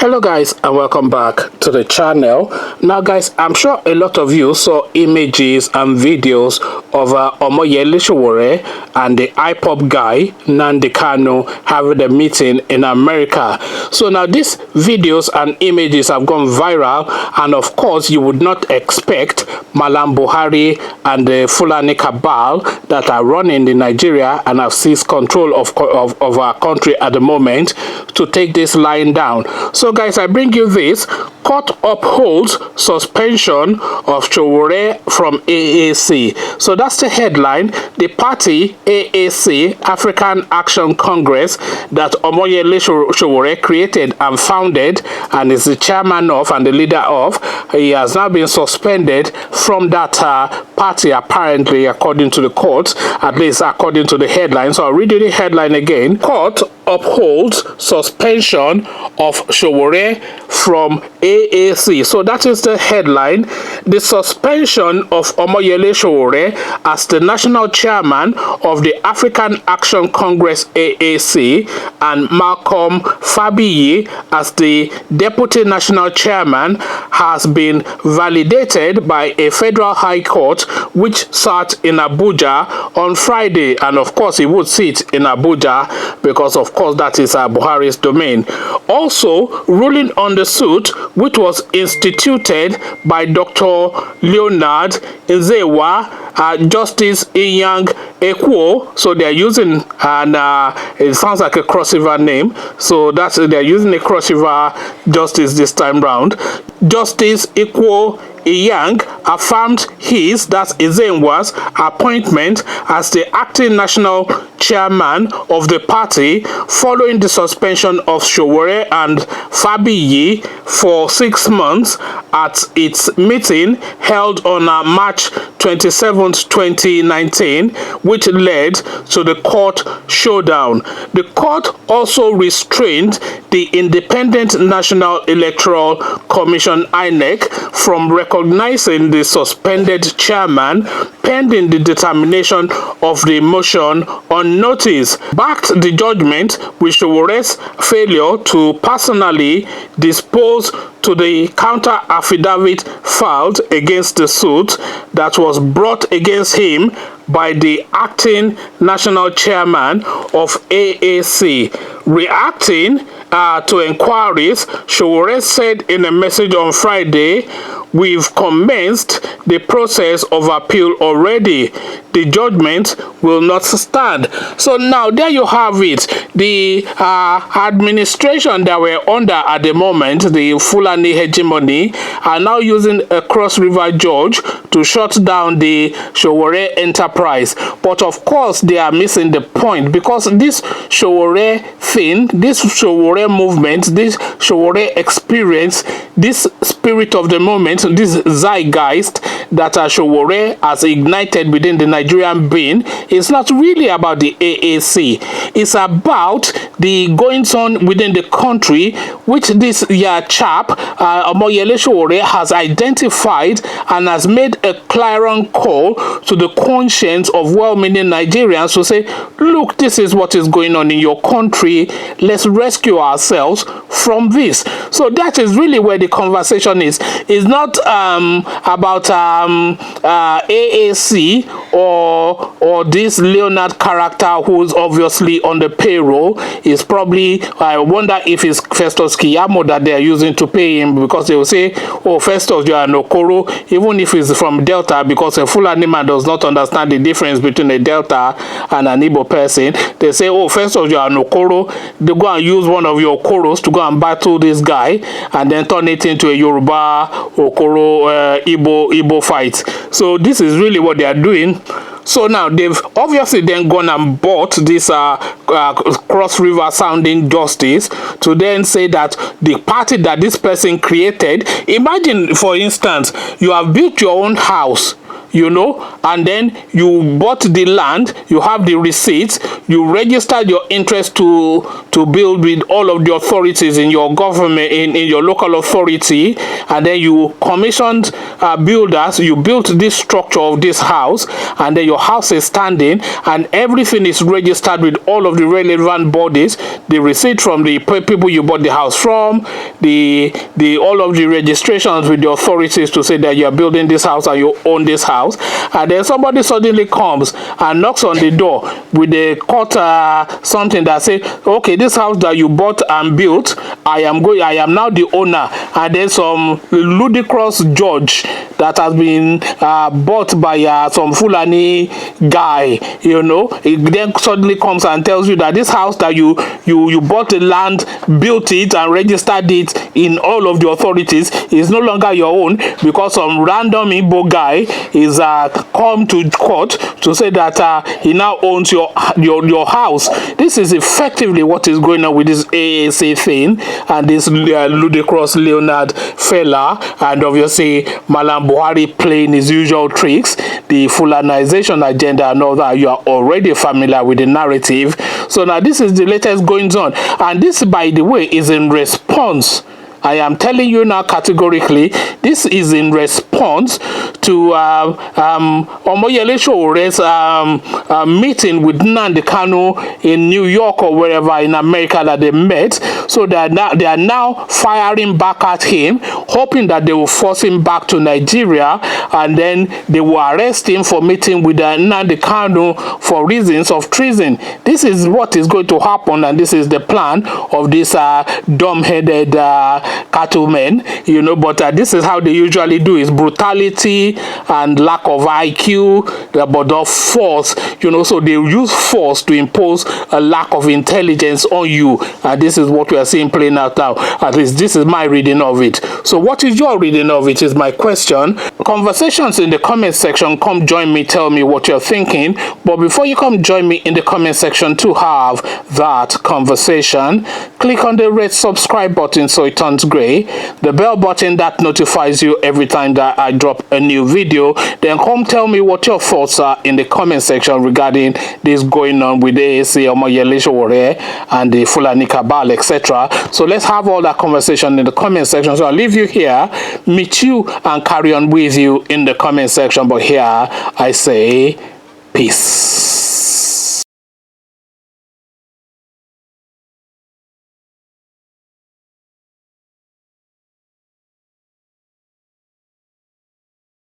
Hello guys, and welcome back to the channel. Now guys, I'm sure a lot of you saw images and videos of Omoyele Sowore and the IPOP guy Nnamdi Kanu having a meeting in America. So now these videos and images have gone viral, and of course you would not expect Malam Buhari and the Fulani cabal that are running in Nigeria and have seized control of our country at the moment to take this lying down. So guys, I bring you this. Court upholds suspension of Sowore from AAC. So that's the headline. The party AAC, African Action Congress, that Omoyele Sowore created and founded and is the chairman of and the leader of, he has now been suspended from that party, apparently, according to the court, at least according to the headline. So I'll read you the headline again. Court upholds suspension of Sowore from AAC. So that is the headline. The suspension of Omoyele Sowore as the national chairman of the African Action Congress AAC and Malcolm Fabiyi as the deputy national chairman has been validated by a federal high court which sat in Abuja on Friday. And of course he would sit in Abuja because of course that is Buhari's domain. Also ruling on the suit which was instituted by Dr. Leonard Nzewa, Justice Inyang Ekwo. So they're using it sounds like a crossover name, so that's they're using a crossover justice this time round. Justice Ekwo Inyang affirmed his, that's Ezenwa's, appointment as the acting national chairman of the party following the suspension of Sowore and Fabiyi for 6 months at its meeting held on March 27, 2019, which led to the court showdown. The court also restrained the Independent National Electoral Commission INEC from recognizing the suspended chairman pending the determination of the motion on notice. Backed the judgment with Sowore's failure to personally dispose to the counter affidavit filed against the suit that was brought against him by the acting national chairman of AAC. Reacting to inquiries, Sowore said in a message on Friday, "We've commenced the process of appeal already. The judgment will not stand." So now there you have it. The administration that we're under at the moment, the Fulani hegemony, are now using a cross-river judge to shut down the Sowore enterprise. But of course, they are missing the point, because this Sowore thing, this Sowore movement, this Sowore experience, this spirit of the moment, this zeitgeist that Sowore has ignited within the Nigerian being, is not really about the AAC. It's about the goings on within the country, which this chap, Omoyele Sowore, has identified and has made a clarion call to the conscience of well-meaning Nigerians to say, look, this is what is going on in your country. Let's rescue ourselves from this. So that is really where the conversation is. It's not about AAC or this Leonard character who's obviously on the payroll. Is probably, I wonder if it's Festus Kiyamo that they're using to pay him, because they will say, oh, Festus, you are an Okoro, even if he's from Delta, because a Fulani man does not understand the difference between a Delta and an Igbo person. They say, oh, Festus, you are an Okoro. They go and use one of your Okoros to go and battle this guy and then turn it into a Yoruba Okoro Igbo fight. So this is really what they are doing. So now they've obviously then gone and bought this cross-river sounding justice to then say that the party that this person created, imagine for instance, you have built your own house, you know, and then you bought the land, you have the receipts, you registered your interest to build with all of the authorities in your government, in your local authority, and then you commissioned builders, you built this structure of this house, and then your house is standing, and everything is registered with all of the relevant bodies, the receipt from the people you bought the house from, the all of the registrations with the authorities to say that you are building this house and you own this house, and then somebody suddenly comes and knocks on the door with a court something that says, okay, this house that you bought and built, I am now the owner, and then some ludicrous judge that has been bought by some Fulani guy, you know, he then suddenly comes and tells you that this house that you bought the land, built it and registered it in all of the authorities is no longer your own, because some random Igbo guy is come to court to say that he now owns your house. This is effectively what is going on with this AAC thing and this ludicrous Leonard fella, and obviously Malam Buhari playing his usual tricks, the Fulanization agenda and all that. You are already familiar with the narrative. So now this is the latest goings on, and this, by the way, is in response. I am telling you now categorically, this is in response to Omoyele Sowore's meeting with Nnamdi Kanu in New York or wherever in America that they met. So they are now firing back at him, hoping that they will force him back to Nigeria, and then they will arrest him for meeting with Nnamdi Kanu for reasons of treason. This is what is going to happen, and this is the plan of this dumb-headed cattlemen, you know. But this is how they usually do, is brutality and lack of IQ, but of force, you know. So they use force to impose a lack of intelligence on you, and this is what we are seeing playing out now. At least this is my reading of it. So what is your reading of it is my question. Conversations in the comment section. Come join me, tell me what you're thinking. But before you come join me in the comment section to have that conversation, click on the red subscribe button so it turns gray, the bell button that notifies you every time that I drop a new video. Then come tell me what your thoughts are in the comment section regarding this going on with the AAC, Omoyele Sowore, and the Fulani Cabal, etc. So let's have all that conversation in the comment section. So I'll leave you here, meet you and carry on with you in the comment section. But here I say peace.